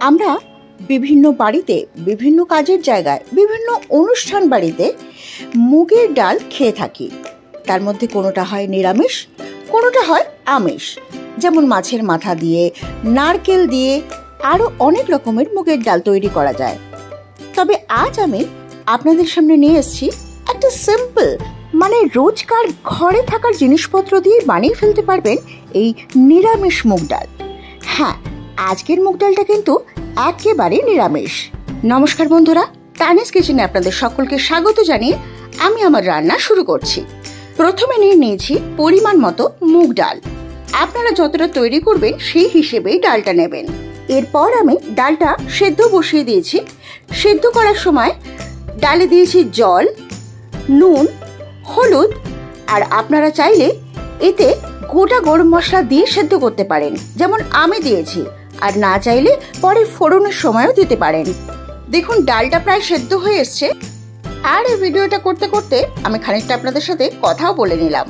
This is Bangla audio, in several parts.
আমরা বিভিন্ন বাড়িতে, বিভিন্ন কাজের জায়গায়, বিভিন্ন অনুষ্ঠান বাড়িতে মুগের ডাল খেয়ে থাকি। তার মধ্যে কোনোটা হয় নিরামিষ, কোনোটা হয় আমিষ। যেমন মাছের মাথা দিয়ে, নারকেল দিয়ে আরও অনেক রকমের মুগের ডাল তৈরি করা যায়। তবে আজ আমি আপনাদের সামনে নিয়ে এসেছি একটা সিম্পল, মানে রোজকার ঘরে থাকার জিনিসপত্র দিয়ে বানিয়ে ফেলতে পারবেন এই নিরামিষ মুগ ডাল। হ্যাঁ, আজকের মুগ ডালটা কিন্তু একেবারে নিরামিষ। নমস্কার বন্ধুরা, তানিস কিচেনে আপনাদের সকলকে স্বাগত জানিয়ে আমি আমার রান্না শুরু করছি। প্রথমে নিয়েছি পরিমাণ মতো মুগ ডাল। আপনারা যতটা তৈরি করবেন সেই হিসেবেই ডালটা নেবেন। এরপর আমি ডালটা সেদ্ধ বসিয়ে দিয়েছি। সেদ্ধ করার সময় ডালে দিয়েছি জল, নুন, হলুদ, আর আপনারা চাইলে এতে গোটা গরম মশলা দিয়ে সেদ্ধ করতে পারেন, যেমন আমি দিয়েছি। আর না চাইলে পরে ফোড়নের সময়ও দিতে পারেন। দেখুন ডালটা প্রায় সেদ্ধ হয়ে এসছে। আর এই ভিডিওটা করতে করতে আমি খানিকটা আপনাদের সাথে কথাও বলে নিলাম।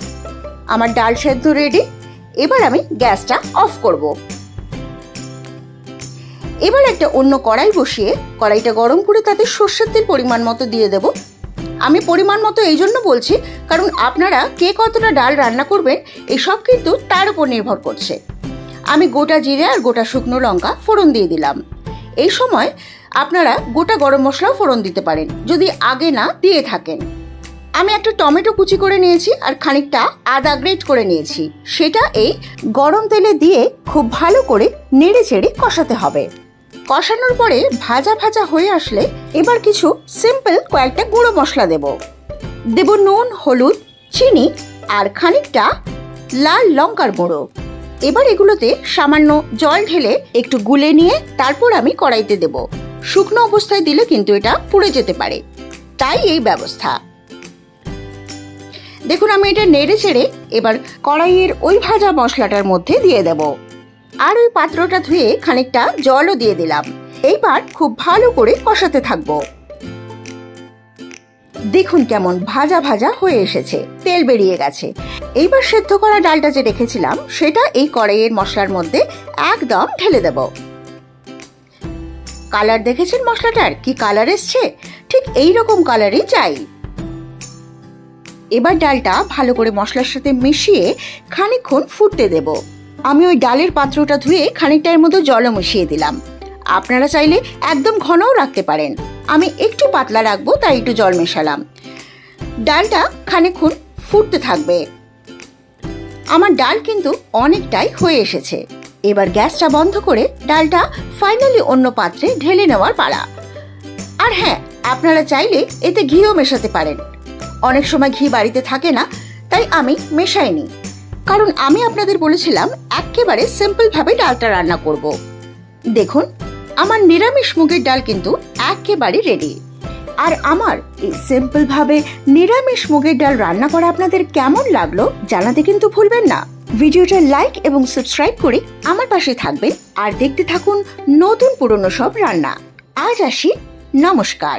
আমার ডাল সেদ্ধ রেডি। এবার আমি গ্যাসটা অফ করব। এবার একটা অন্য কড়াই বসিয়ে কড়াইটা গরম করে তাতে সর্ষের তেল পরিমাণ মতো দিয়ে দেব। আমি পরিমাণ মতো এই জন্য বলছি কারণ আপনারা কে কতটা ডাল রান্না করবেন এসব কিন্তু তার উপর নির্ভর করছে। আমি গোটা জিরে আর গোটা শুকনো লঙ্কা ফোড়ন দিয়ে দিলাম। এই সময় আপনারা গোটা গরম মশলাও ফোড়ন দিতে পারেন যদি আগে না দিয়ে থাকেন। আমি একটা টমেটো কুচি করে নিয়েছি আর খানিকটা আদা গ্রেট করে নিয়েছি। সেটা এই গরম তেলে দিয়ে খুব ভালো করে নেড়ে চেড়ে কষাতে হবে। কষানোর পরে ভাজা ভাজা হয়ে আসলে এবার কিছু সিম্পল কয়েকটা গুঁড়ো মশলা দেব নুন, হলুদ, চিনি আর খানিকটা লাল লঙ্কার গুঁড়ো। এবার এগুলোতে সামান্য জল ঢেলে একটু গুলে নিয়ে তারপর আমি কড়াইতে দেব। শুকনো অবস্থায় দিলে কিন্তু এটা পুড়ে যেতে পারে, তাই এই ব্যবস্থা। দেখুন আমি এটা নেড়ে চেড়ে এবার কড়াইয়ের ওই ভাজা মশলাটার মধ্যে দিয়ে দেব। আর ওই পাত্রটা ধুয়ে খানিকটা জলও দিয়ে দিলাম। এইবার খুব ভালো করে কষাতে থাকবো। দেখুন কেমন ভাজা ভাজা হয়ে এসেছে, তেল বেরিয়ে গেছে। এইবার সেদ্ধ করা ডালটা যে রেখেছিলাম সেটা এই কড়াইয়ের মশলার মধ্যে একদম ঢেলে দেব। কালার দেখেছেন মশলাটার কি কালার এসছে? ঠিক এইরকম কালারই চাই। এবার ডালটা ভালো করে মশলার সাথে মিশিয়ে খানিকক্ষণ ফুটতে দেব। আমি ওই ডালের পাত্রটা ধুয়ে খানিকটা এর মধ্যে জলও মিশিয়ে দিলাম। আপনারা চাইলে একদম ঘনও রাখতে পারেন। আমি একটু পাতলা রাখবো তাই একটু জল মেশালাম। ডালটা খানিকক্ষণ ফুটতে থাকবে। আমার ডাল কিন্তু অনেকটাই হয়ে এসেছে। এবার গ্যাসটা বন্ধ করে ডালটা ফাইনালি অন্য পাত্রে ঢেলে নেওয়ার পালা। আর হ্যাঁ, আপনারা চাইলে এতে ঘিও মেশাতে পারেন। অনেক সময় ঘি বাড়িতে থাকে না, তাই আমি মেশাইনি। কারণ আমি আপনাদের বলেছিলাম একেবারে সিম্পল ভাবে ডালটা রান্না করব। দেখুন আমার নিরামিষ মুগের ডাল কিন্তু একেবারে রেডি। আর আমার এই সিম্পল ভাবে নিরামিষ মুগের ডাল রান্না করা আপনাদের কেমন লাগলো জানাতে কিন্তু ভুলবেন না। ভিডিওটা লাইক এবং সাবস্ক্রাইব করে আমার পাশে থাকবেন আর দেখতে থাকুন নতুন পুরনো সব রান্না। আজ আসি, নমস্কার।